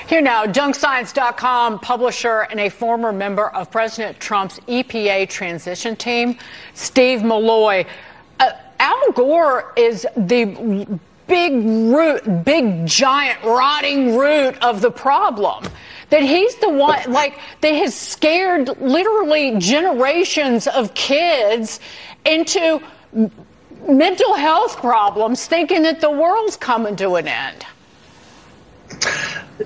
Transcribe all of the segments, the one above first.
Here now, junkscience.com publisher and a former member of President Trump's EPA transition team, Steve Milloy. Al Gore is the big, giant, rotting root of the problem. That he's the one, that has scared literally generations of kids into mental health problems, thinking that the world's coming to an end.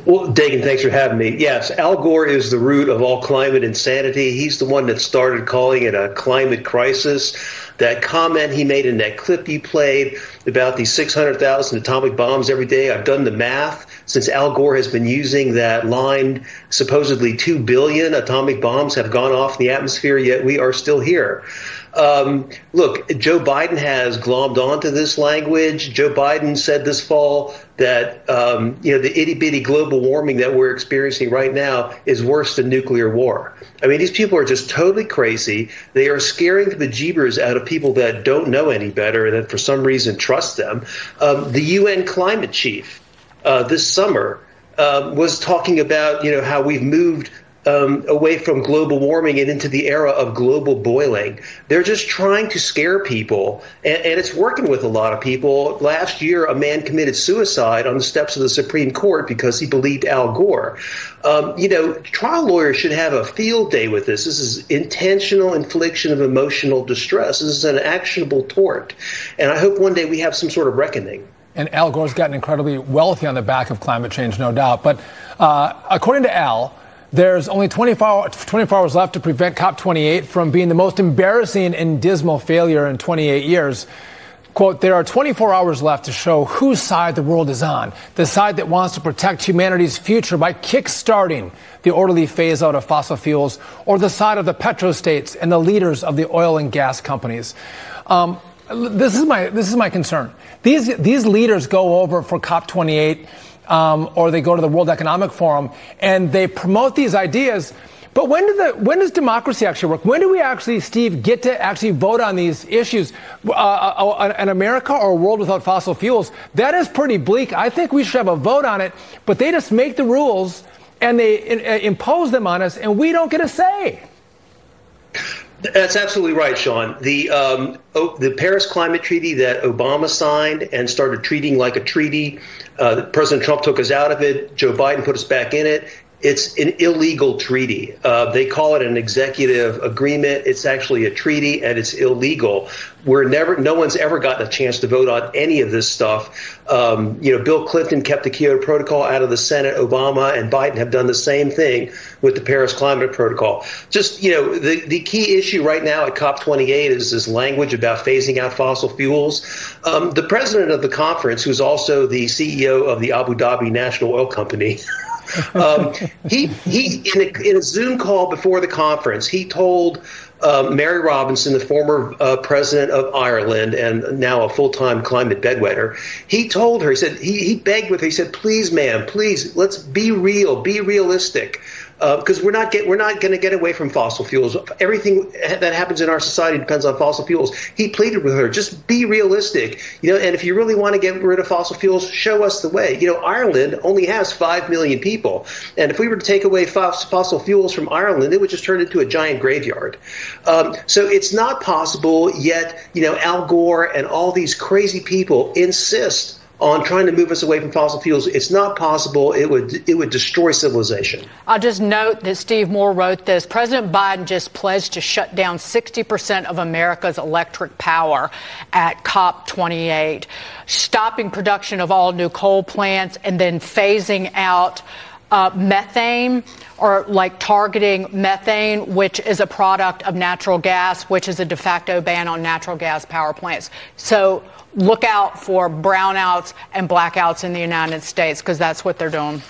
Well, Dagen, thanks for having me. Yes, Al Gore is the root of all climate insanity. He's the one that started calling it a climate crisis. That comment he made in that clip you played about these 600,000 atomic bombs every day, I've done the math. Since Al Gore has been using that line, supposedly 2 billion atomic bombs have gone off in the atmosphere, yet we are still here. Look, Joe Biden has glommed onto this language. Joe Biden said this fall that, the itty-bitty global warming that we're experiencing right now is worse than nuclear war. I mean, these people are just totally crazy. They are scaring the bejeebers out of people that don't know any better and that for some reason trust them. The UN climate chief this summer was talking about, how we've moved away from global warming and into the era of global boiling. They're just trying to scare people, and it's working with a lot of people. Last year, a man committed suicide on the steps of the Supreme Court because he believed Al Gore. Trial lawyers should have a field day with this. This is intentional infliction of emotional distress. This is an actionable tort, and I hope one day we have some sort of reckoning. And Al Gore's gotten incredibly wealthy on the back of climate change, no doubt. But according to Al, there's only 24 hours left to prevent COP28 from being the most embarrassing and dismal failure in 28 years. Quote, there are 24 hours left to show whose side the world is on, the side that wants to protect humanity's future by kick-starting the orderly phase-out of fossil fuels, or the side of the petrostates and the leaders of the oil and gas companies. This is my concern. These leaders go over for COP28, or they go to the World Economic Forum, and they promote these ideas. But when does democracy actually work? When do we actually, Steve, get to actually vote on these issues? An America or a world without fossil fuels? That is pretty bleak. I think we should have a vote on it, but they just make the rules and they impose them on us, and we don't get a say. That's absolutely right, Sean. The Paris Climate Treaty that Obama signed and started treating like a treaty, President Trump took us out of it. Joe Biden put us back in it. It's an illegal treaty. They call it an executive agreement. It's actually a treaty, and it's illegal. No one's ever gotten a chance to vote on any of this stuff. Bill Clinton kept the Kyoto Protocol out of the Senate. Obama and Biden have done the same thing with the Paris Climate Protocol. Just, the key issue right now at COP28 is this language about phasing out fossil fuels. The president of the conference, who's also the CEO of the Abu Dhabi National Oil Company, he in a Zoom call before the conference, he told Mary Robinson, the former president of Ireland and now a full-time climate bedwetter, he told her, he begged with her, he said, please, ma'am, please, let's be real, be realistic. Because we're not going to get away from fossil fuels. Everything that happens in our society depends on fossil fuels. He pleaded with her, just be realistic. And if you really want to get rid of fossil fuels, show us the way. Ireland only has 5 million people. And if we were to take away fossil fuels from Ireland, it would just turn into a giant graveyard. So it's not possible, yet, Al Gore and all these crazy people insist on trying to move us away from fossil fuels. It's not possible. It would destroy civilization. I'll just note that Steve Moore wrote this. President Biden just pledged to shut down 60% of America's electric power at COP28, stopping production of all new coal plants and then phasing out methane, or targeting methane, which is a product of natural gas, which is a de facto ban on natural gas power plants. So look out for brownouts and blackouts in the United States, because that's what they're doing.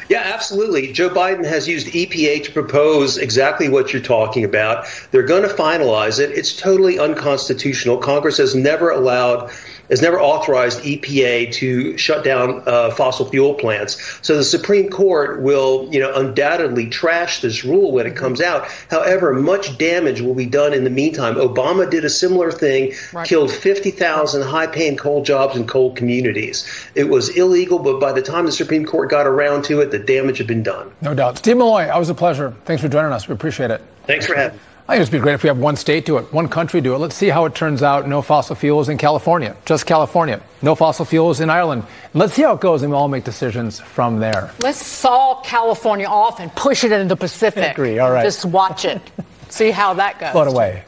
Yeah, absolutely. Joe Biden has used EPA to propose exactly what you're talking about. They're going to finalize it. It's totally unconstitutional. Congress has never allowed has never authorized EPA to shut down fossil fuel plants. So the Supreme Court will, undoubtedly trash this rule when it comes out. However, much damage will be done in the meantime. Obama did a similar thing, killed 50,000 high-paying coal jobs in coal communities. It was illegal, but by the time the Supreme Court got around to it, the damage had been done. No doubt. Steve Milloy, always a pleasure. Thanks for joining us. We appreciate it. Thanks for having me. I think it'd be great if we have one state do it, one country do it. Let's see how it turns out. No fossil fuels in California, just California. No fossil fuels in Ireland. Let's see how it goes, and we'll all make decisions from there. Let's saw California off and push it into the Pacific. I agree. All right. Just watch it. See how that goes. Float away.